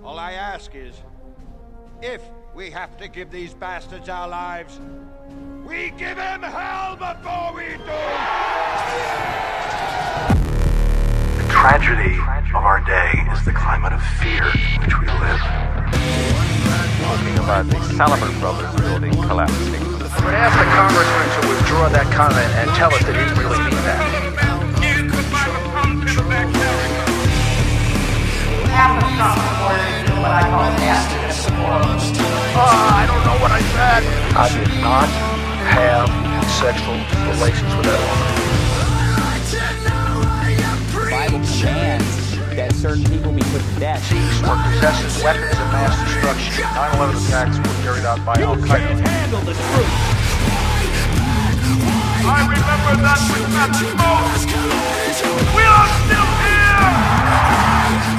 All I ask is, if we have to give these bastards our lives, we give them hell before we do! The tragedy of our day is the climate of fear in which we live. Talking about the Salomon Brothers building collapsing. I would ask the congressman to withdraw that comment and tell us that he really means that. Half the stuff before they do what I call nastiness or... I don't know what I said. I did not have sexual relations with that woman. The Bible commands that certain people be put to death. Thieves or possesses weapons of mass destruction. 9/11 attacks were carried out by Al-Qaeda. handle the truth. I remember that with that smoke. We are still here.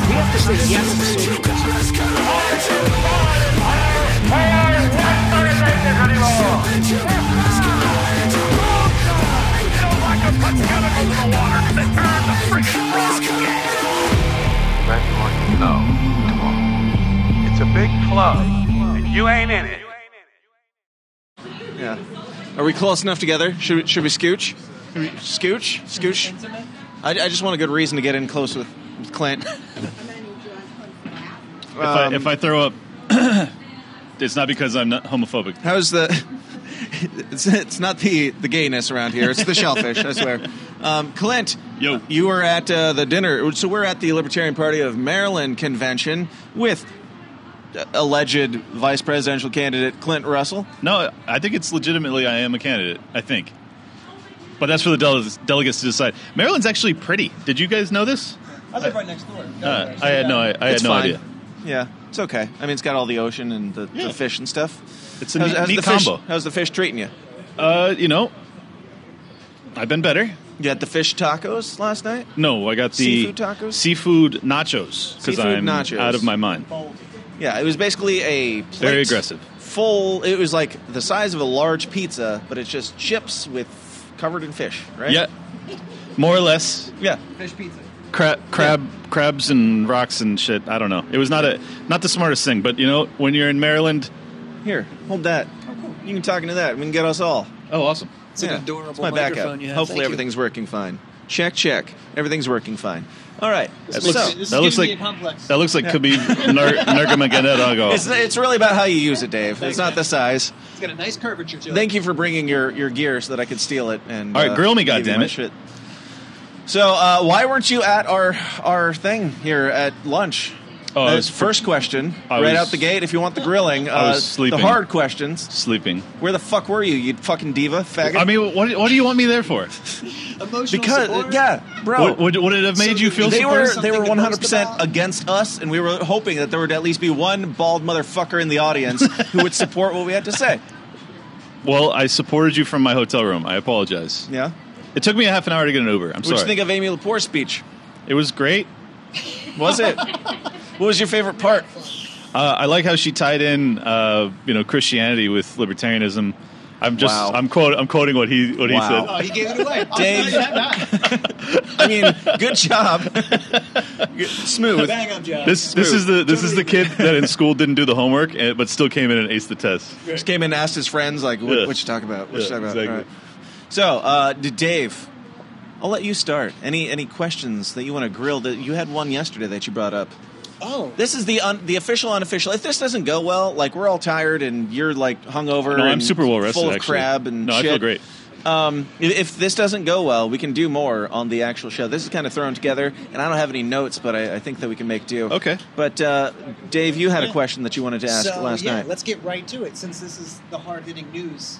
We have to say yes to social justice. No. It's a big club, and you ain't in it. Yeah. Are we close enough together? Should we scooch? Scooch? I just want a good reason to get in close with Clint. If I throw up, it's not because I'm not homophobic. How's the... It's not the gayness around here. It's the shellfish, I swear. Clint, Yo. You were at the dinner. So we're at the Libertarian Party of Maryland convention with alleged vice presidential candidate Clint Russell. No, I think it's legitimately I am a candidate, I think. But that's for the delegates to decide. Maryland's actually pretty. Did you guys know this? I live right next door. I had no idea. Yeah, it's okay. I mean, it's got all the ocean and the fish and stuff. It's a neat combo. How's the fish treating you? I've been better. You had the fish tacos last night? No, I got the seafood tacos? Seafood nachos because I'm nachos. out of my mind. Yeah, it was basically a plate. Very aggressive. Full. It was like the size of a large pizza, but it's just chips covered in fish, right? Yeah, more or less. Yeah, Fish pizza. Crabs and rocks and shit. I don't know. It was not the smartest thing, but when you're in Maryland. Here, hold that. Oh, cool. You can talk into that. We can get us all. Oh, awesome. It's an adorable it's my microphone backup. you have. Hopefully everything's working fine. Check. Everything's working fine. All right. This looks like complex. That looks like could be Nurgamaganago. It's really about how you use it, Dave. It's not the size. It's got a nice curvature to it. Thank you for bringing your gear so that I could steal it. And all right, grill me, goddammit. Shit. So why weren't you at our thing here at lunch? First question, right out the gate, if you want the grilling. I was sleeping. The hard questions. Sleeping. Where the fuck were you, you fucking diva, faggot? I mean, what do you want me there for? Emotional support? Yeah, bro. Would it have made you feel They were something 100% against us, and we were hoping that there would at least be one bald motherfucker in the audience who would support what we had to say. Well, I supported you from my hotel room. I apologize. Yeah? It took me a half an hour to get an Uber. I'm sorry. What'd you think of Amy Lepore's speech? It was great. Was it? What was your favorite part? I like how she tied in, Christianity with libertarianism. I'm quoting what he said. Oh, he gave it away. Dave. I mean, good job. Smooth. Bang up job. This is the kid that in school didn't do the homework, but still came in and aced the test. Just came in and asked his friends, like, what you talk about? What you talk about? Exactly. All right. So, Dave, I'll let you start. Any questions that you want to grill? That you had one yesterday that you brought up. Oh, this is the official unofficial. If this doesn't go well, like we're all tired and you're like hungover. No, I'm and super well rested. Full of actually. crab and no, shit. I feel great. If this doesn't go well, we can do more on the actual show. This is kind of thrown together, and I don't have any notes, but I think that we can make do. Okay. But Dave, you had a question that you wanted to ask last night. Let's get right to it. Since this is the hard-hitting news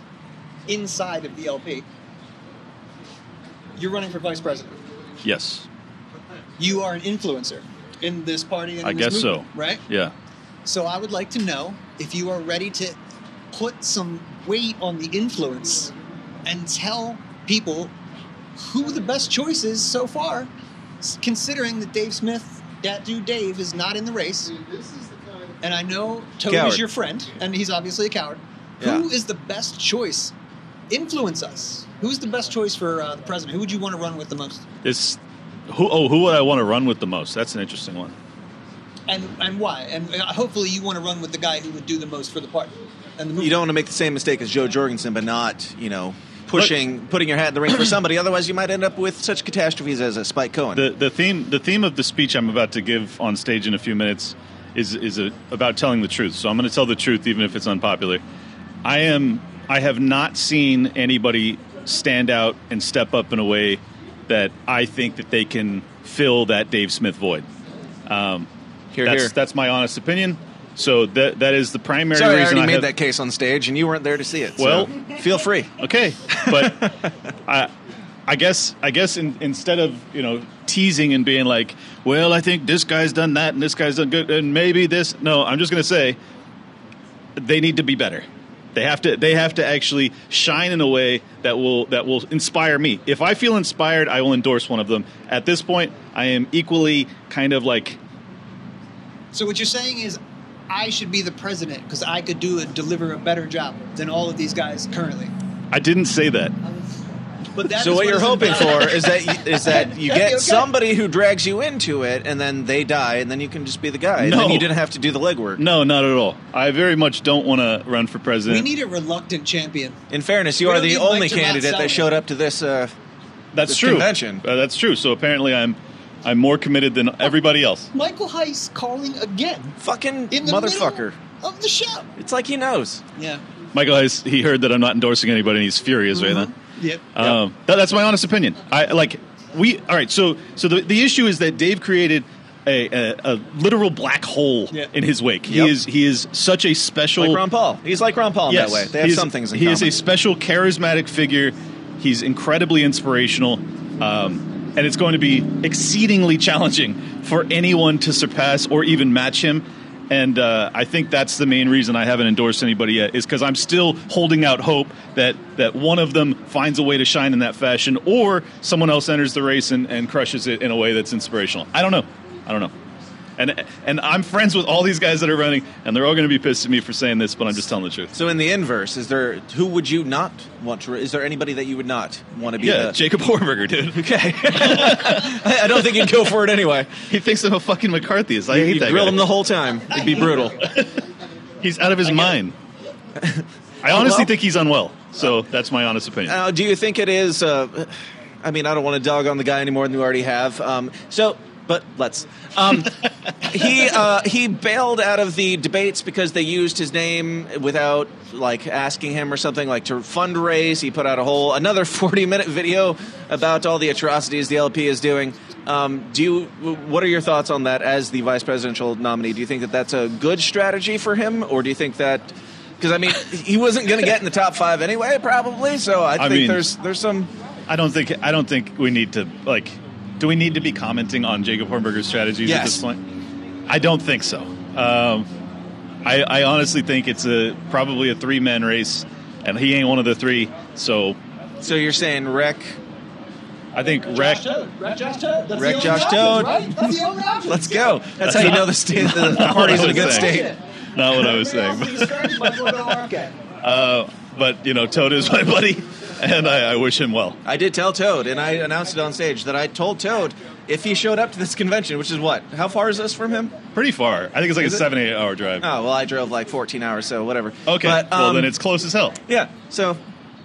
inside of the LP, you're running for vice president. Yes. You are an influencer in this party and I in this guess movement, so. right? Yeah. So I would like to know if you are ready to put some weight on the influence and tell people who the best choice is so far, considering that Dave Smith, that dude Dave, is not in the race. And I know Toad is your friend, and he's obviously a coward. Yeah. Who is the best choice? Influence us. Who's the best choice for the president? Who would you want to run with the most? Who would I want to run with the most? That's an interesting one. And why? And hopefully you want to run with the guy who would do the most for the party. And the movement. You don't want to make the same mistake as Joe Jorgensen, but not, putting your hat in the ring for somebody. Otherwise, you might end up with such catastrophes as a Spike Cohen. The theme of the speech I'm about to give on stage in a few minutes is about telling the truth. So I'm going to tell the truth, even if it's unpopular. I have not seen anybody stand out and step up in a way that I think that they can fill that Dave Smith void. That's my honest opinion. So that is the primary Sorry, reason I already made that case on stage, and you weren't there to see it. Well, so feel free. Okay, but I guess instead of teasing and being like, well, I think this guy's done that and this guy's done good and maybe this. No, I'm just going to say they need to be better. They have to actually shine in a way that will inspire me. If I feel inspired, I will endorse one of them. At this point, I am equally kind of like. So what you're saying is, I should be the president because I could deliver a better job than all of these guys currently. I didn't say that. But that so what you're hoping for is that you get somebody who drags you into it, and then they die, and then you can just be the guy. No. And then you didn't have to do the legwork. No, not at all. I very much don't want to run for president. We need a reluctant champion. In fairness, you are the only candidate that showed up to this. That's true. Convention. That's true. So apparently, I'm more committed than everybody else. Michael Heiss calling again. Fucking in the motherfucker of the show. It's like he knows. Yeah. Michael Heiss, he heard that I'm not endorsing anybody, and he's furious right now. Yep. That's my honest opinion. All right. So the issue is that Dave created a literal black hole in his wake. He is such a special, like Ron Paul. He's like Ron Paul in that way. They have some things in common. He is a special, charismatic figure. He's incredibly inspirational, and it's going to be exceedingly challenging for anyone to surpass or even match him. And I think that's the main reason I haven't endorsed anybody yet, is because I'm still holding out hope that one of them finds a way to shine in that fashion, or someone else enters the race and crushes it in a way that's inspirational. I don't know. And I'm friends with all these guys that are running, and they're all going to be pissed at me for saying this, but I'm just telling the truth. So in the inverse, who would you not want to? Is there anybody that you would not want to be? Jacob Horberger, dude. Okay. I don't think he'd go for it anyway. He thinks I'm a fucking McCarthyist. I hate that guy. Grill him the whole time. It'd be brutal. He's out of his mind. I honestly think he's unwell. So that's my honest opinion. Do you think it is? I don't want to dog on the guy any more than we already have. But let's. He bailed out of the debates because they used his name without asking him or something, to fundraise. He put out another 40-minute video about all the atrocities the LP is doing. What are your thoughts on that as the vice presidential nominee? Do you think that that's a good strategy for him, or do you think that? Because he wasn't going to get in the top 5 anyway, probably. So I think there's some. I don't think we need to Do we need to be commenting on Jacob Hornberger's strategies at this point? I don't think so. I honestly think it's probably a 3-man race, and he ain't one of the 3. So you're saying Wreck? I think Wreck Josh Toad. Wreck Josh Toad. That's the only option. Let's go. That's how you know the party's in a good state. Not what I was saying. But Toad is my buddy. And I wish him well. I did tell Toad, and I announced it on stage, that I told Toad if he showed up to this convention, which is what? How far is this from him? Pretty far. I think it's like a 7-8 hour drive. Oh, well, I drove 14 hours, so whatever. Okay, well, then it's close as hell. Yeah, so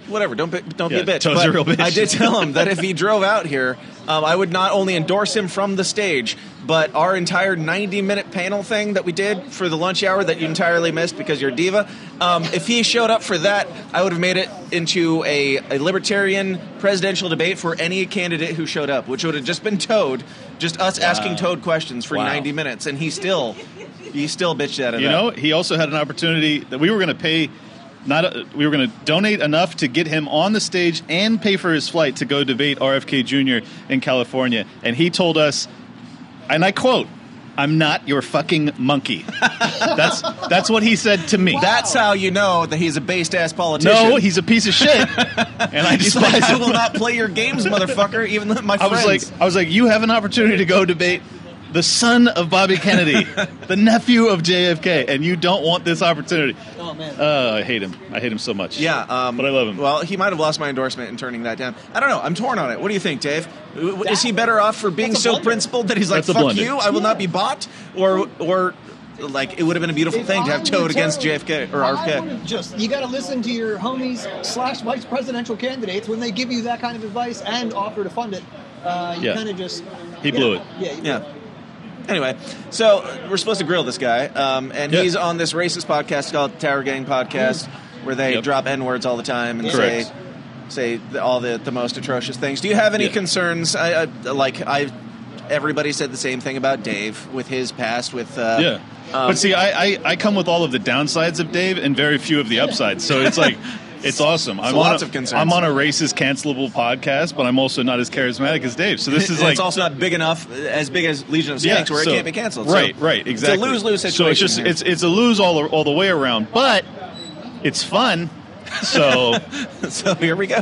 whatever. Don't be a bitch. Toad's a real bitch. I did tell him that if he drove out here, I would not only endorse him from the stage, but our entire 90-minute panel thing that we did for the lunch hour that you entirely missed because you're a diva, if he showed up for that, I would have made it into a libertarian presidential debate for any candidate who showed up, which would have just been Toad, just us asking Toad questions for 90 minutes, and he still bitched out of that. He also had an opportunity that we were going to pay. We were going to donate enough to get him on the stage and pay for his flight to go debate RFK Jr. in California. And he told us, and I quote, "I'm not your fucking monkey." That's what he said to me. Wow. That's how you know that he's a based-ass politician. No, he's a piece of shit. And I despise him. I will not play your games, motherfucker, even my friends. I was like, you have an opportunity to go debate the son of Bobby Kennedy, the nephew of JFK, and you don't want this opportunity. Oh, man. I hate him. I hate him so much. Yeah. But I love him. Well, he might have lost my endorsement in turning that down. I don't know. I'm torn on it. What do you think, Dave? Is he better off for being so principled that he's like, That's a fuck blunder. you, I will not be bought? Or like, it would have been a beautiful thing to have towed against JFK or I RFK. would've just, you got to listen to your homies / vice presidential candidates when they give you that kind of advice and offer to fund it. You kind of just... He blew it. Yeah. Anyway, so we're supposed to grill this guy, and he's on this racist podcast called Tower Gang Podcast, where they drop N-words all the time and say all the most atrocious things. Do you have any concerns? Everybody said the same thing about Dave with his past with... but see, I come with all of the downsides of Dave and very few of the upsides, so it's like... It's awesome. Lots of concerns. I'm on a racist, cancelable podcast, but I'm also not as charismatic as Dave. So this is like... It's also not big enough, as big as Legion of Skanks, where it can't be canceled. Right, so right, exactly. It's a lose-lose situation. So it's a lose all the way around, but it's fun. So so here we go.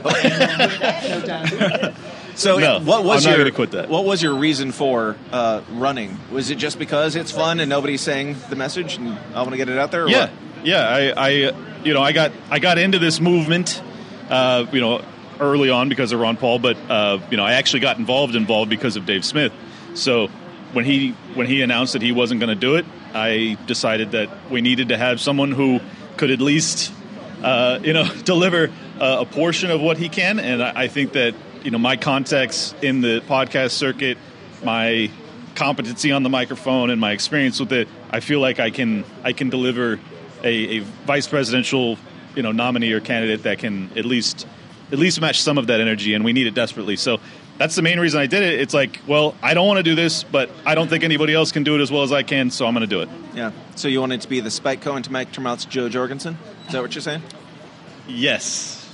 So no, what was I'm not your going to quit that. What was your reason for running? Was it just because it's fun and nobody's saying the message and I want to get it out there? Or what? I got into this movement, early on because of Ron Paul, but I actually got involved because of Dave Smith. So when he announced that he wasn't going to do it, I decided that we needed to have someone who could at least deliver a portion of what he can, and I think that my contacts in the podcast circuit, my competency on the microphone, and my experience with it, I feel like I can deliver a vice presidential, nominee or candidate that can at least match some of that energy, and we need it desperately. So that's the main reason I did it. It's like, well, I don't want to do this, but I don't think anybody else can do it as well as I can, so I'm going to do it. Yeah. So you wanted to be the Spike Cohen to Mike Tremouth's Joe Jorgensen? Is that what you're saying? Yes.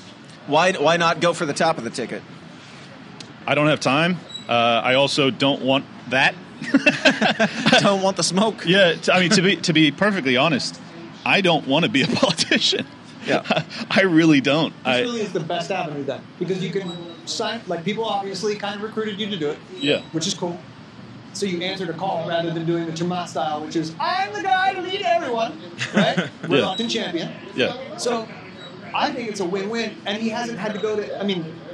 Why not go for the top of the ticket? I don't have time. I also don't want that. Don't want the smoke. Yeah. I mean, to be perfectly honest, I don't want to be a politician. Yeah. I really don't. This really is the best avenue then, because you can sign, like, people obviously kind of recruited you to do it. Yeah. Which is cool. So you answered a call rather than doing the Tremont style, which is, I'm the guy to lead everyone, right? Reluctant champion. Yeah. So I think it's a win-win, and he hasn't had to go to,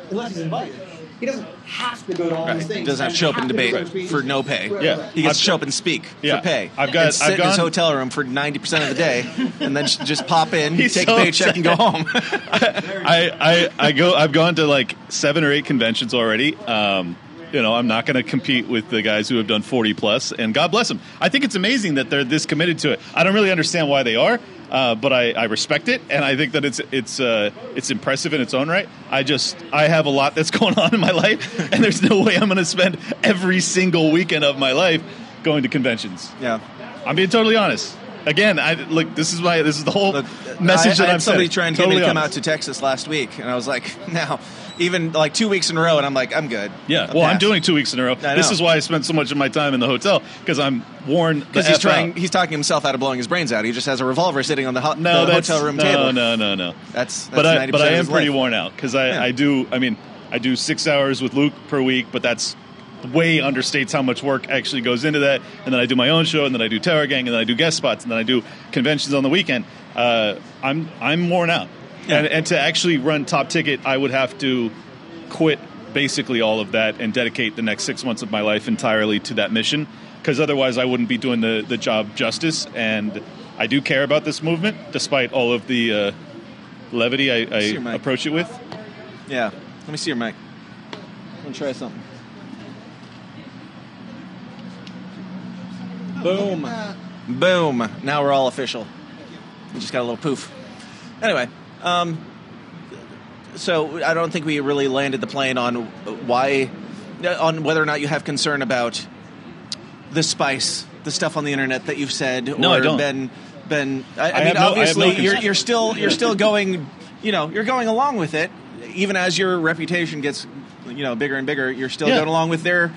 unless he's invited. He doesn't have to go to all these things. He doesn't have to show up and debate for no pay. Yeah. He gets to show up and speak for pay. I've sit in his hotel room for 90% of the day, and then just pop in, take a paycheck, and go home. I've gone to like 7 or 8 conventions already. I'm not going to compete with the guys who have done 40 plus, and God bless them. I think it's amazing that they're this committed to it. I don't really understand why they are, but I respect it, and I think that it's impressive in its own right. I have a lot that's going on in my life, and there's no way I'm going to spend every single weekend of my life going to conventions. Yeah, I'm being totally honest. Again, this is the whole message that I I'm had somebody saying. trying to get me to come out to Texas last week, and I was like, now, even like 2 weeks in a row, and I'm like, I'm good. Yeah, I'm doing 2 weeks in a row. This is why I spent so much of my time in the hotel, because I'm worn. Because he's talking himself out of blowing his brains out. He just has a revolver sitting on the hotel room table. No. That's but I am pretty life. worn out because I do 6 hours with Luke per week, but that's way understates how much work actually goes into that. And then I do my own show, and then I do Tower Gang, and then I do guest spots, and then I do conventions on the weekend. I'm worn out. Yeah. And to actually run Top Ticket, I would have to quit basically all of that and dedicate the next 6 months of my life entirely to that mission, because otherwise I wouldn't be doing the job justice. And I do care about this movement, despite all of the levity I approach it with. Yeah. Let me see your mic. I'm going to try something. Boom. Boom. Now we're all official. We just got a little poof. Anyway, so I don't think we really landed the plane on whether or not you have concern about the spice, the stuff on the internet that you've said. No, or I don't. Obviously you're still going, you're going along with it, even as your reputation gets, bigger and bigger. You're still going along with their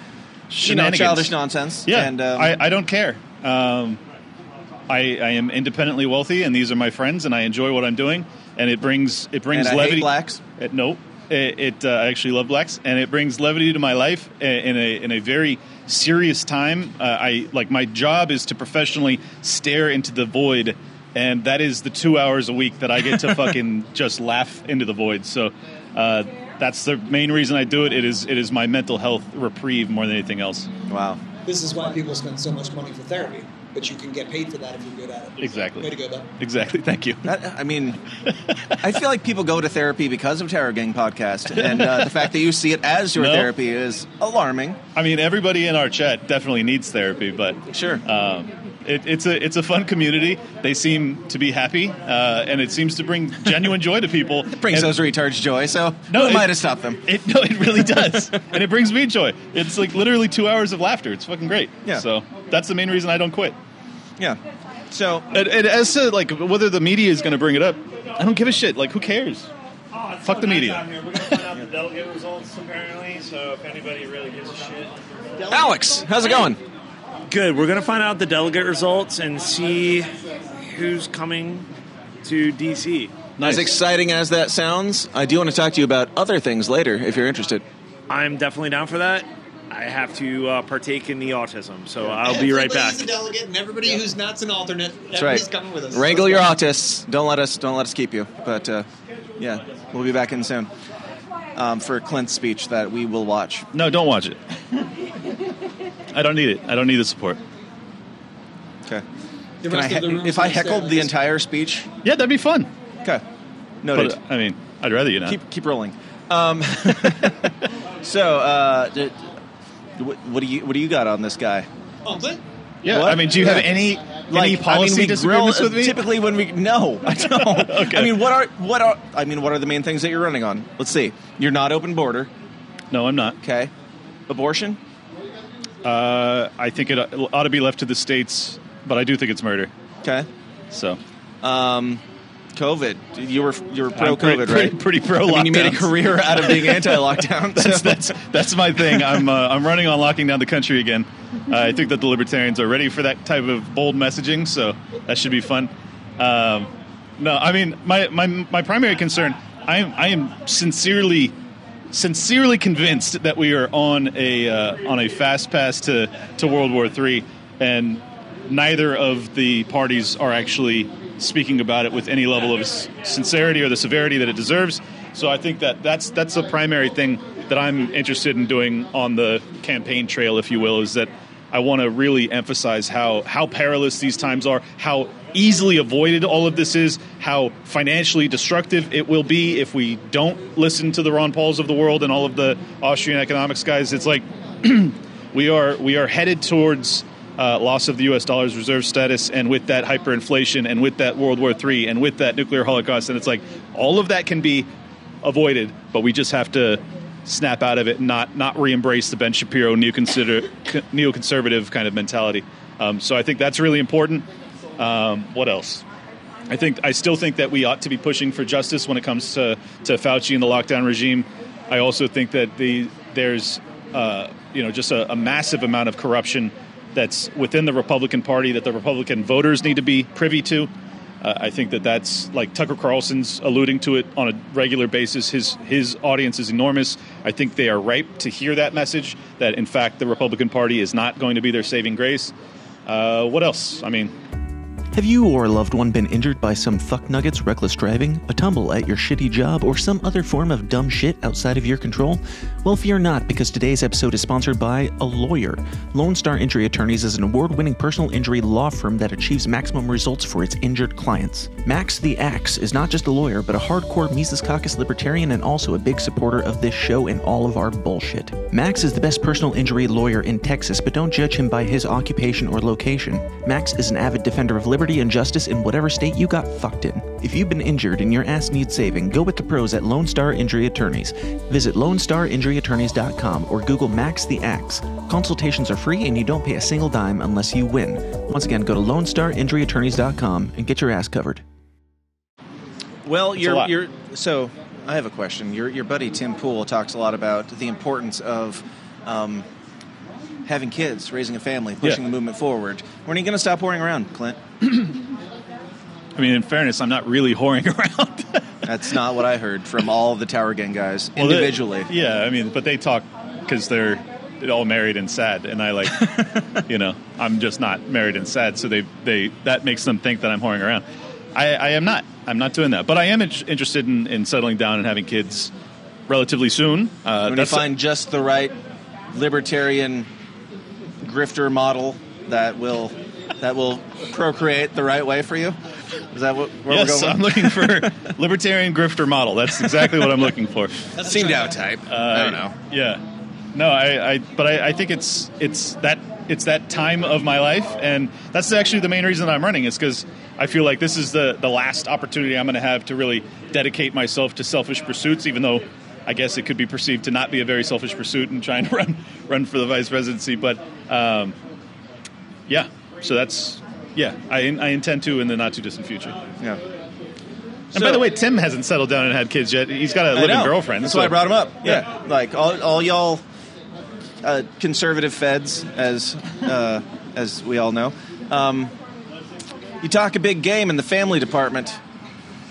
childish nonsense. Yeah, and I don't care. I am independently wealthy, and these are my friends, and I enjoy what I'm doing, and it brings and I levity. hate blacks. Nope. I actually love blacks, and it brings levity to my life in a very serious time. My job is to professionally stare into the void, and that is the 2 hours a week that I get to fucking just laugh into the void. So that's the main reason I do it. It is my mental health reprieve more than anything else. Wow. This is why people spend so much money for therapy, but you can get paid for that if you're good at it. Exactly. Way to go, though. Exactly. Thank you. I feel like people go to therapy because of Terror Gang Podcast, and the fact that you see it as your therapy is alarming. I mean, everybody in our chat definitely needs therapy, but sure. It's a fun community. They seem to be happy, and it seems to bring genuine joy to people. It brings those retards joy, so who am I to stop them? It really does. And it brings me joy. It's like literally 2 hours of laughter. It's fucking great. Yeah. So that's the main reason I don't quit. Yeah. So and as to like whether the media is going to bring it up, I don't give a shit. Like, who cares? Fuck the media. We're going to find out the delegate results, apparently, so if anybody really gives a shit. Alex, how's it going? Good. We're going to find out the delegate results and see who's coming to D.C. Nice. As exciting as that sounds, I do want to talk to you about other things later, if you're interested. I'm definitely down for that. I have to partake in the autism, so I'll be right back. Everybody's a delegate, and everybody who's not's an alternate. That's Everybody's right. coming with us. Wrangle your autists. Don't let us keep you. But yeah, we'll be back in soon for Clint's speech that we will watch. No, don't watch it. I don't need it. I don't need the support. Okay. If I heckled the entire speech? Yeah, that'd be fun. Okay. Noted. But, I mean, I'd rather you not. Keep rolling. So, what do you got on this guy? Oh, Clint? Yeah, what? I mean, do you have any policy disagreements with me? Typically, no, I don't. Okay. I mean, what are the main things that you're running on? Let's see. You're not open border. No, I'm not. Okay. Abortion? I think it ought to be left to the states, but I do think it's murder. Okay. So, COVID. You were pro-COVID, right? Pretty pro-lockdown. I mean, you made a career out of being anti-lockdown. That's my thing. I'm running on locking down the country again. I think that the Libertarians are ready for that type of bold messaging, so that should be fun. No, I mean, my primary concern, I am sincerely convinced that we are on a fast pass to World War III, and neither of the parties are actually speaking about it with any level of sincerity or the severity that it deserves. So I think that's the primary thing that I'm interested in doing on the campaign trail, if you will, is that I want to really emphasize how perilous these times are, how easily avoided all of this is, how financially destructive it will be if we don't listen to the Ron Pauls of the world and all of the Austrian economics guys. It's like we are headed towards loss of the U.S. dollar's reserve status, and with that hyperinflation, and with that World War III, and with that nuclear holocaust, and it's like all of that can be avoided, but we just have to snap out of it and not re-embrace the Ben Shapiro neoconservative kind of mentality. So I think that's really important. What else? I still think that we ought to be pushing for justice when it comes to Fauci and the lockdown regime. I also think that there's just a massive amount of corruption that's within the Republican Party that the Republican voters need to be privy to. I think that's like Tucker Carlson's alluding to it on a regular basis. His audience is enormous. I think they are ripe to hear that message, that in fact the Republican Party is not going to be their saving grace. What else? I mean, have you or a loved one been injured by some fucknuggets, reckless driving, a tumble at your shitty job, or some other form of dumb shit outside of your control? Well, fear not, because today's episode is sponsored by a lawyer. Lone Star Injury Attorneys is an award-winning personal injury law firm that achieves maximum results for its injured clients. Max the Axe is not just a lawyer, but a hardcore Mises Caucus libertarian and also a big supporter of this show and all of our bullshit. Max is the best personal injury lawyer in Texas, but don't judge him by his occupation or location. Max is an avid defender of liberty and justice in whatever state you got fucked in. If you've been injured and your ass needs saving, go with the pros at Lone Star Injury Attorneys. Visit LoneStarInjuryAttorneys.com or Google Max the Axe. Consultations are free and you don't pay a single dime unless you win. Once again, go to LoneStarInjuryAttorneys.com and get your ass covered. Well, so I have a question. Your buddy Tim Pool talks a lot about the importance of having kids, raising a family, pushing the movement forward. When are you going to stop whoring around, Clint? I mean, in fairness, I'm not really whoring around. That's not what I heard from all the Tower Gang guys individually. But they talk because they're all married and sad, and I I'm just not married and sad, so they that makes them think that I'm whoring around. I am not. I'm not doing that, but I am interested in settling down and having kids relatively soon. When you find just the right libertarian grifter model that will procreate the right way for you. Is that where we're going? I'm looking for libertarian grifter model. That's exactly what I'm looking for. Seemed out type. I don't know. Yeah. No, I think it's that time of my life, and that's actually the main reason that I'm running, is because I feel like this is the last opportunity I'm going to have to really dedicate myself to selfish pursuits, even though I guess it could be perceived to not be a very selfish pursuit in trying to run for the vice presidency. But so that's I intend to in the not too distant future. Yeah. And by the way, Tim hasn't settled down and had kids yet. He's got a living girlfriend. That's why I brought him up. Yeah. Like all y'all conservative feds, as we all know, you talk a big game in the family department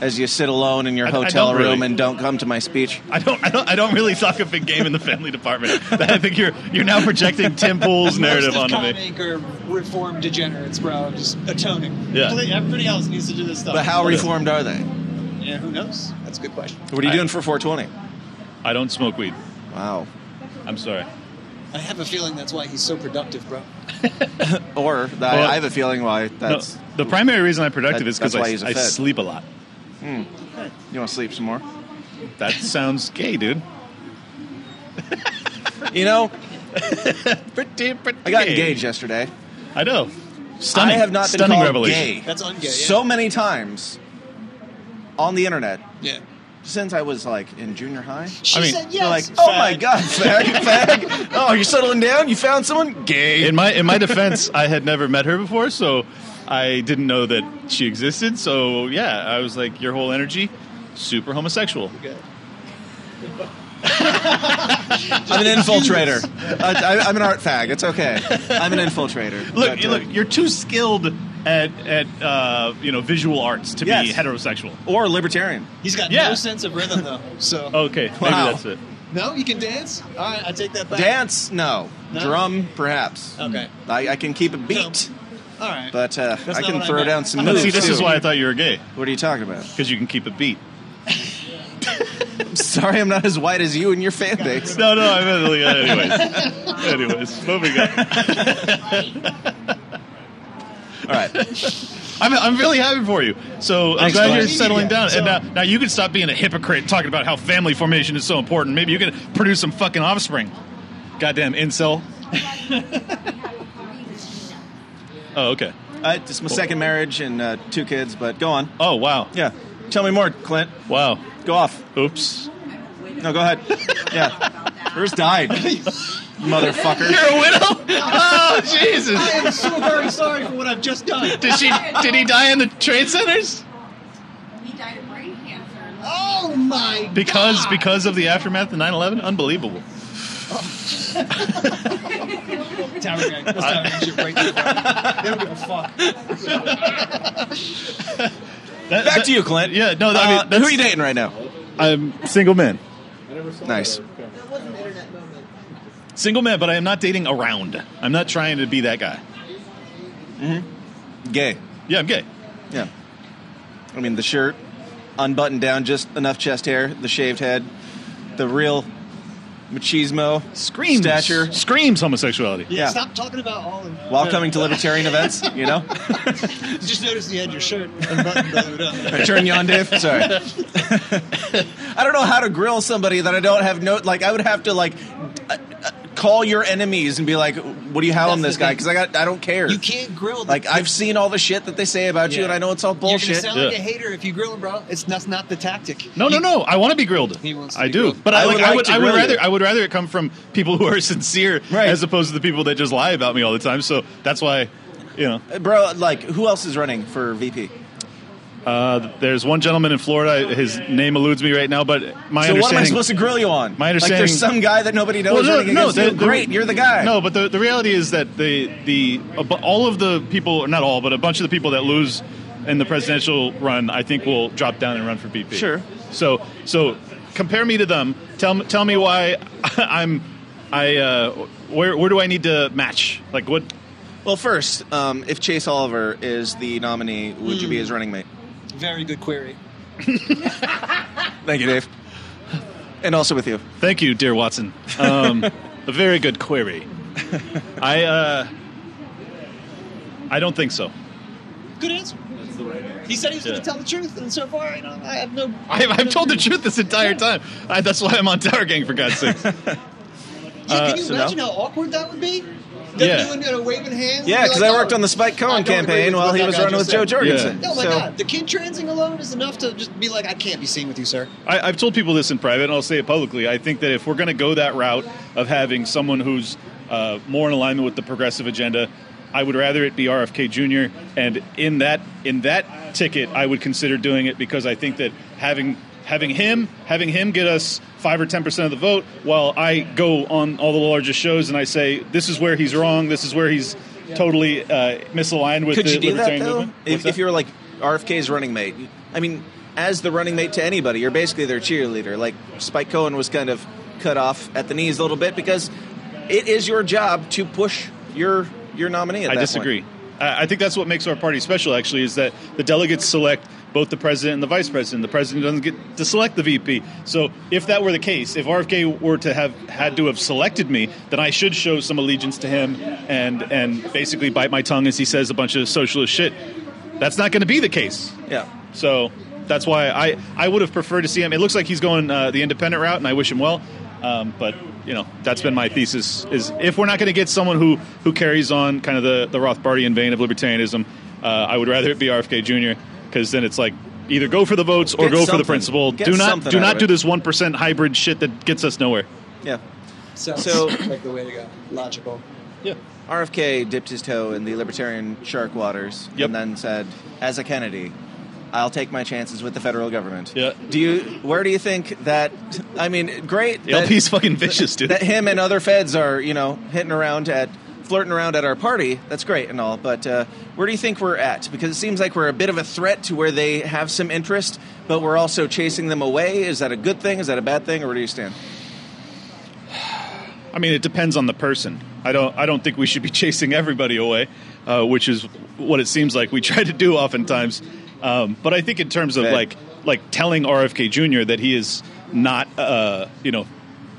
as you sit alone in your hotel room and don't come to my speech. I don't really talk a big game in the family department. I think you're now projecting Tim Pool's narrative onto me. Most of reformed degenerates, bro. Just atoning. Yeah. Everybody else needs to do this stuff. But how reformed are they? Yeah, who knows? That's a good question. What are you doing for 420? I don't smoke weed. Wow. I'm sorry. I have a feeling that's why he's so productive, bro. I have a feeling why that's... No, the primary reason I'm productive is because I sleep a lot. Okay. You want to sleep some more? That sounds gay, dude. You know, pretty I got engaged yesterday. I know. Stunning. I have not been called gay. That's ungay. Yeah. So many times on the internet. Yeah. Since I was like in junior high. She said yes. They're like, oh my god, fag. Oh, you're settling down? You found someone? Gay. In my defense, I had never met her before, so I didn't know that she existed. So yeah, I was like, your whole energy, super homosexual. Okay. I'm an infiltrator. I'm an art fag. It's okay. I'm an infiltrator. Look, you're too skilled at visual arts to be heterosexual or libertarian. He's got no sense of rhythm though. So okay, maybe that's it. No, you can dance. All right, I take that back. Dance, no. Drum, perhaps. Okay. I can keep a beat. All right. But I can throw down some moves. See, this is why I thought you were gay. What are you talking about? Because you can keep a beat. I'm sorry I'm not as white as you and your fan base. No, I meant anyways, moving on. All right. I'm really happy for you. So I'm glad you're settling down. And now you can stop being a hypocrite talking about how family formation is so important. Maybe you can produce some fucking offspring. Goddamn incel. Oh, okay. This is my second marriage and 2 kids, but go on. Oh, wow. Yeah. Tell me more, Clint. Wow. Go off. Oops. No, go ahead. Yeah. Hers died. Motherfucker. You're a widow? Oh, Jesus. I am so very sorry for what I've just done. Did he die in the trade centers? He died of brain cancer. Oh, my God. Because of the aftermath of 9/11? Unbelievable. Tower Gang. That's Tower Gang shit right there. They don't give a fuck. Back to you, Clint. Yeah, no, who are you dating right now? I'm single man. Nice. Single man, but I am not dating around. I'm not trying to be that guy. Mm-hmm. Gay. Yeah, I'm gay. Yeah. I mean, the shirt, unbuttoned down, just enough chest hair, the shaved head, the real machismo stature. Screams homosexuality. Yeah, stop talking about all of while coming to libertarian events, you know? Just noticed you had your shirt unbuttoned up. Turn you on, Dave? Sorry. I don't know how to grill somebody that I don't have I would have to, call your enemies and be like, what are you howling this guy? Because I don't care. You can't grill. I've seen all the shit that they say about you, and I know it's all bullshit. You're going to sound like a hater if you grill him, bro. That's not the tactic. No. I want to be grilled. He wants to I be do. grilled. But I would rather it come from people who are sincere as opposed to the people that just lie about me all the time. So that's why, Bro, who else is running for VP? There's one gentleman in Florida. His name eludes me right now, but my understanding. So what am I supposed to grill you on? My understanding. There's some guy that nobody knows running against you. Great, you're the guy. No, but the reality is that all of the people, not all, but a bunch of the people that lose in the presidential run, I think will drop down and run for VP. Sure. So compare me to them. Tell me why where do I need to match? Like what? Well, first, if Chase Oliver is the nominee, would you be his running mate? Very good query. Thank you, Dave. And also with you. Thank you, dear Watson. A very good query. I don't think so. Good answer. He said he was going to tell the truth, and so far, I have no... I've told the truth this entire time. That's why I'm on Tower Gang, for God's sakes. Can you imagine how awkward that would be? Them doing waving hands? Yeah, because I worked on the Spike Cohen campaign while he was running with Joe Jorgensen. Oh my God, the kid transing alone is enough to just be like, I can't be seen with you, sir. I've told people this in private, and I'll say it publicly. I think that if we're going to go that route of having someone who's more in alignment with the progressive agenda, I would rather it be RFK Jr. And in that ticket, I would consider doing it because I think that having him get us 5 or 10% of the vote, while I go on all the largest shows and I say this is where he's wrong, this is where he's totally misaligned with the Libertarian movement. If you're like RFK's running mate, I mean, as the running mate to anybody, you're basically their cheerleader. Like Spike Cohen was kind of cut off at the knees a little bit because it is your job to push your nominee at that point. I disagree. I think that's what makes our party special, actually, is that the delegates select both the president and the vice president. The president doesn't get to select the VP. So if that were the case, if RFK were to have had to have selected me, then I should show some allegiance to him and basically bite my tongue as he says a bunch of socialist shit. That's not going to be the case. Yeah. So that's why I would have preferred to see him. It looks like he's going the independent route, and I wish him well. But that's been my thesis, is if we're not going to get someone who carries on kind of the Rothbardian vein of libertarianism, I would rather it be RFK Jr., because then it's like either go for the votes or go for the principle. Do not do this 1% hybrid shit that gets us nowhere. Yeah. So like the way to go. Logical. Yeah. RFK dipped his toe in the libertarian shark waters and then said, as a Kennedy, I'll take my chances with the federal government. Yeah. Where do you think that? I mean, great. The LP's fucking vicious, dude. That him and other feds are, flirting around at our party. That's great and all, but where do you think we're at? Because it seems like we're a bit of a threat to where they have some interest, but we're also chasing them away. Is that a good thing? Is that a bad thing? Or where do you stand? I mean, it depends on the person. I don't think we should be chasing everybody away, which is what it seems like we try to do oftentimes. But I think in terms of like telling RFK Jr. that he is not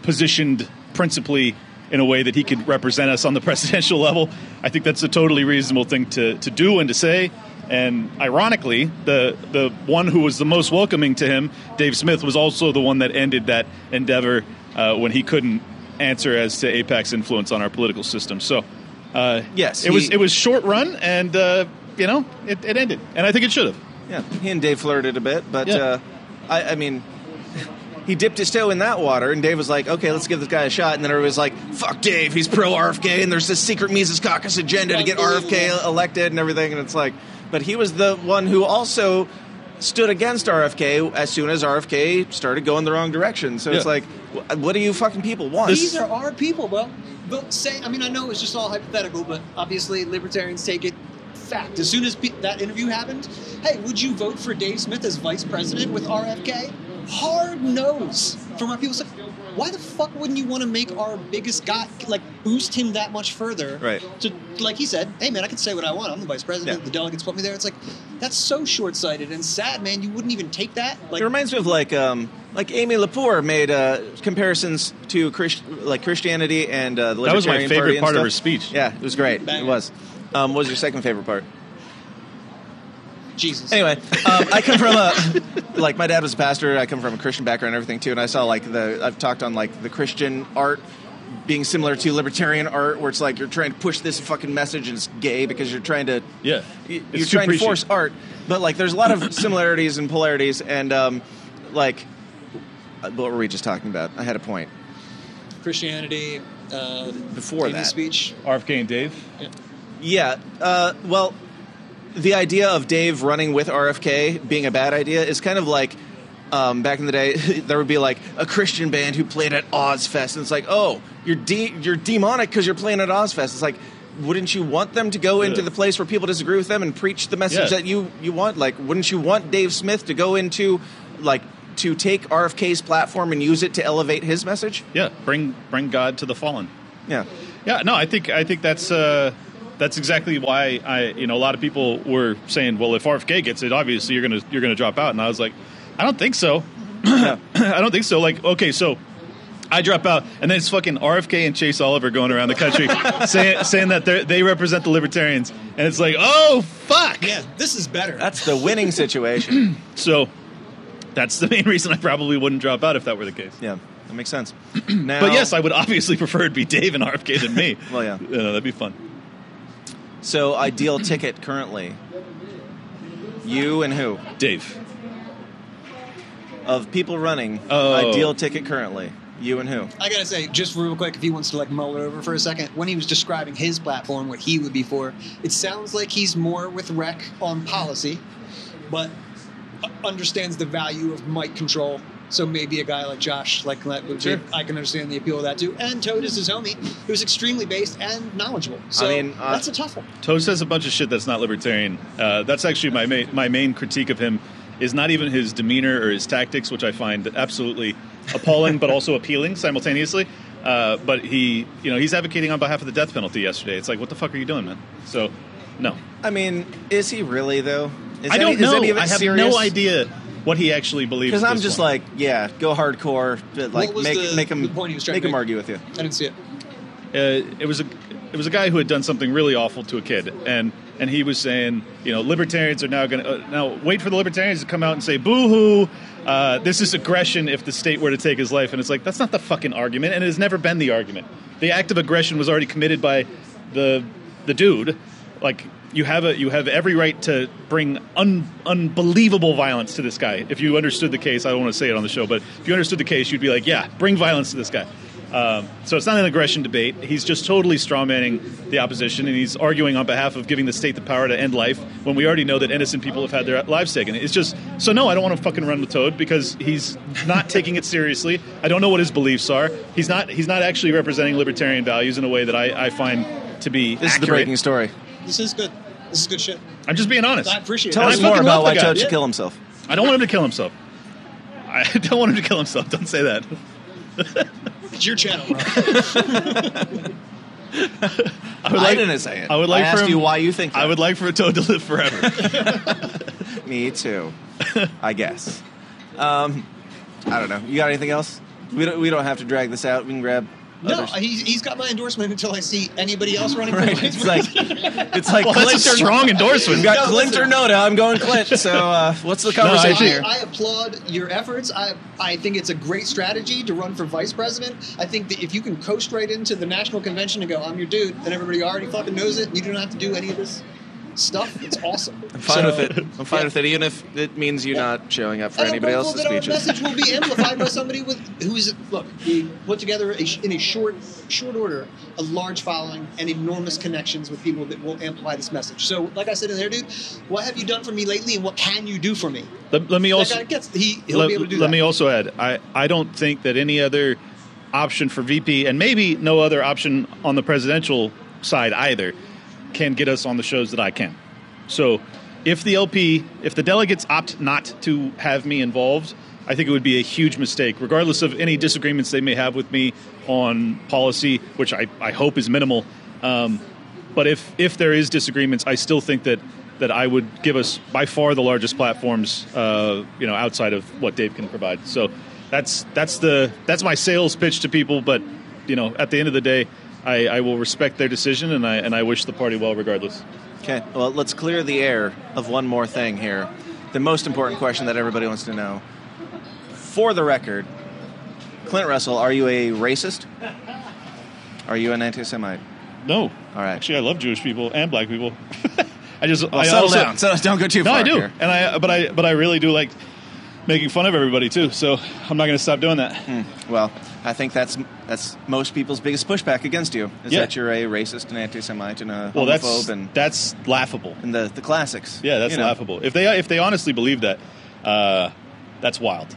positioned principally in a way that he could represent us on the presidential level, I think that's a totally reasonable thing to do and to say. And ironically, the one who was the most welcoming to him, Dave Smith, was also the one that ended that endeavor when he couldn't answer as to AIPAC's influence on our political system. So, yes, it was short run, and it ended, and I think it should have. Yeah, he and Dave flirted a bit, but I mean, he dipped his toe in that water, and Dave was like, okay, let's give this guy a shot. And then everybody was like, fuck Dave, he's pro-RFK, and there's this secret Mises Caucus agenda to get RFK elected and everything. And it's like, but he was the one who also stood against RFK as soon as RFK started going the wrong direction. So it's like, what do you fucking people want? These are our people, bro. I know it's just all hypothetical, but obviously libertarians take it fact. As soon as that interview happened, hey, would you vote for Dave Smith as vice president with RFK? Hard nose from our people. It's like, why the fuck wouldn't you want to make our biggest guy, boost him that much further? Right. To, like he said, hey man, I can say what I want. I'm the vice president. Yeah. The delegates put me there. It's like, that's so short-sighted and sad, man. You wouldn't even take that. It reminds me of like Amy Lepore made comparisons to Christianity and the Libertarian Party. That was my favorite part stuff. of her speech. Yeah, it was great. It was. What was your second favorite part? Jesus. Anyway, I come from my dad was a pastor. I come from a Christian background and everything too, and I saw I've talked on the Christian art being similar to libertarian art, where it's like you're trying to push this fucking message and it's gay because you're trying to you're trying to force art, but there's a lot of similarities and polarities, and what were we just talking about? I had a point. Christianity. Before that speech. RFK and Dave. Yeah. Well, the idea of Dave running with RFK being a bad idea is kind of like back in the day, there would be a Christian band who played at Ozfest, and it's like, oh, you're demonic because you're playing at Ozfest. It's like, wouldn't you want them to go into the place where people disagree with them and preach the message that you want? Wouldn't you want Dave Smith to go into to take RFK's platform and use it to elevate his message? Yeah, bring God to the fallen. Yeah. Yeah, no, I think that's exactly why a lot of people were saying, well, if RFK gets it, obviously you're gonna drop out, and I was like, I don't think so. I don't think so. Like, okay, so I drop out, and then it's fucking RFK and Chase Oliver going around the country saying that they represent the Libertarians, and it's like, oh fuck, yeah, this is better. That's the winning situation. So that's the main reason I probably wouldn't drop out if that were the case. Yeah, that makes sense. Now, but yes, I would obviously prefer it be Dave and RFK than me. Well, yeah, that'd be fun. So, ideal ticket currently, you and who? Dave. Of people running, ideal ticket currently, you and who? I gotta say, just real quick, if he wants to like mull it over for a second, when he was describing his platform, what he would be for, it sounds like he's more with rec on policy, but understands the value of mic control. So maybe a guy like Josh, like Clint, I can understand the appeal of that too. And Toad is his homie, who's extremely based and knowledgeable. So that's a tough one. Toad says a bunch of shit that's not libertarian. That's actually my main critique of him. Is not even his demeanor or his tactics, which I find absolutely appalling, but also appealing simultaneously. But he's advocating on behalf of the death penalty yesterday. It's like, what the fuck are you doing, man? So, no. I mean, is he really though? I don't know. I have no idea what he actually believes. Because I'm just like, yeah, go hardcore. Like, make him argue with you. I didn't see it. It was a guy who had done something really awful to a kid, and he was saying, libertarians are now going to now wait for the libertarians to come out and say, boo-hoo, this is aggression if the state were to take his life. And it's like, that's not the fucking argument, and it has never been the argument. The act of aggression was already committed by the dude. Like, you have every right to bring unbelievable violence to this guy. If you understood the case, I don't want to say it on the show, but if you understood the case, you'd be like, yeah, bring violence to this guy. So it's not an aggression debate. He's just totally strawmanning the opposition, and he's arguing on behalf of giving the state the power to end life when we already know that innocent people have had their lives taken. It's just, so no, I don't want to fucking run with Toad because he's not taking it seriously. I don't know what his beliefs are. He's not actually representing libertarian values in a way that I find to be This accurate. is the breaking story. This is good. This is good shit. I'm just being honest. I appreciate it. Tell us more about why Toad should kill himself. I don't want him to kill himself. I don't want him to kill himself. Don't say that. It's your channel, bro. I didn't say it. I asked you why you think that. I would like for Toad to live forever. Me too. I guess. I don't know. You got anything else? We don't have to drag this out. We can grab. No, he's got my endorsement until I see anybody else running for vice president. It's like well, Clint that's a strong endorsement. You got Clint or Noda. I'm going Clint. So what's the conversation here? I applaud your efforts. I think it's a great strategy to run for vice president. I think that if you can coast right into the national convention and go, I'm your dude, then everybody already fucking knows it. You don't have to do any of this stuff. It's awesome. I'm fine with it. I'm fine with it, even if it means you not showing up for anybody else's speeches. Our message will be amplified by somebody who's we put together in a short order a large following and enormous connections with people that will amplify this message. So, like I said in there, dude, what have you done for me lately, and what can you do for me? Let me also he'll be able to do that. Let me also add, I don't think that any other option for VP, and maybe no other option on the presidential side either, can get us on the shows that I can. So if the delegates opt not to have me involved, I think it would be a huge mistake, regardless of any disagreements they may have with me on policy, which I hope is minimal. But if there is disagreements, I still think that I would give us by far the largest platforms, outside of what Dave can provide. So that's my sales pitch to people. But at the end of the day, I will respect their decision, and I wish the party well regardless. Okay, well, let's clear the air of one more thing here. The most important question that everybody wants to know. For the record, Clint Russell, are you a racist? Are you an anti-Semite? No. All right. Actually, I love Jewish people and black people. Settle down. Don't go too far. No, I do. Here. And but I really do like making fun of everybody too. So I'm not going to stop doing that. Well, I think that's most people's biggest pushback against you is that you're a racist and anti-Semite and a homophobe. That's laughable. And the classics. Yeah, that's laughable. If they honestly believe that, that's wild.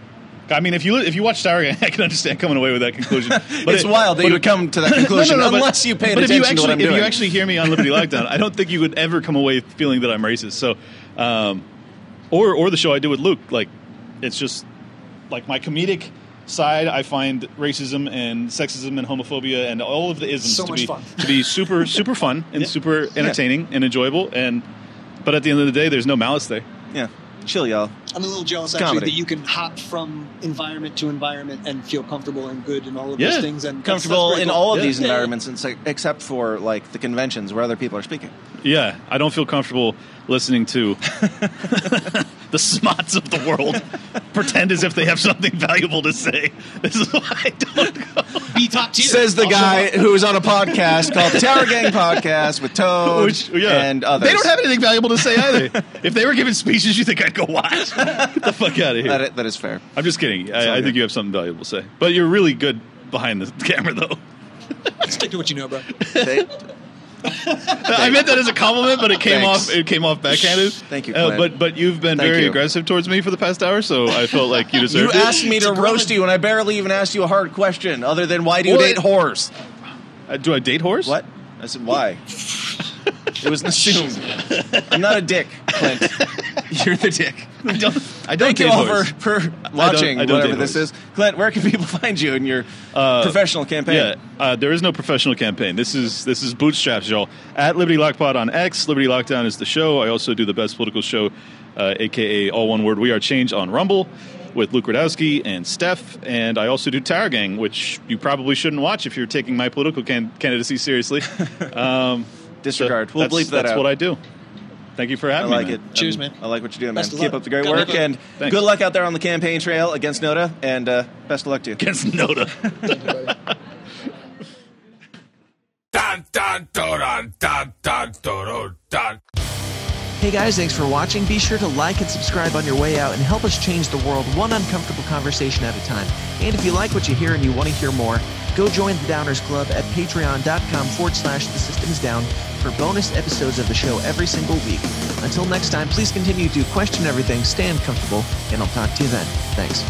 I mean, if you watch Stargate, I can understand coming away with that conclusion. But it's wild that you would come to that conclusion unless you paid attention to what I'm doing. If you actually hear me on Liberty Lockdown, I don't think you would ever come away feeling that I'm racist. So, or the show I do with Luke, like it's just like my comedic side, I find racism and sexism and homophobia and all of the isms to be super super fun and super entertaining and enjoyable. But at the end of the day, there's no malice there. Yeah, chill, y'all. I'm a little jealous actually that you can hop from environment to environment and feel comfortable and good in all of those things. And comfortable in all of these environments, except for like the conventions where other people are speaking. Yeah, I don't feel comfortable listening to the Smotz of the world pretend as if they have something valuable to say. This is why I don't go. Be top tier. Says the guy who is on a podcast called the Tower Gang Podcast with Toad and others. They don't have anything valuable to say either. If they were giving speeches, you think I'd go watch? Get the fuck out of here. That is fair. I'm just kidding. I think you have something valuable to say. But you're really good behind the camera, though. Stick to what you know, bro. I meant that as a compliment, but it came off backhanded. Thank you, Clint. But you've been very aggressive towards me for the past hour, so I felt like you deserved it. You asked me to roast you, and I barely even asked you a hard question, other than why do you date whores? Do I date whores? What? I said why. It was assumed. I'm not a dick, Clint. You're the dick. I don't Thank you all horse. for watching I don't whatever this is. Clint, where can people find you in your professional campaign? Yeah, there is no professional campaign. This is bootstraps, y'all. At Liberty Lock Pod on X. Liberty Lockdown is the show. I also do the best political show, a.k.a. all one word, We Are Change on Rumble with Luke Radowski and Steph. And I also do Tower Gang, which you probably shouldn't watch if you're taking my political candidacy seriously. Disregard. We'll bleep that out. That's what I do. Thank you for having me. I like it. Cheers, man. I like what you're doing, Best man. of Keep luck. up the great work, and Thanks. good luck out there on the campaign trail against Noda, and best of luck to you. Against Noda. Hey guys, thanks for watching. Be sure to like and subscribe on your way out and help us change the world one uncomfortable conversation at a time. And if you like what you hear and you want to hear more, go join the Downers Club at patreon.com/thesystemsdown for bonus episodes of the show every single week. Until next time, please continue to question everything, stay uncomfortable, and I'll talk to you then. Thanks.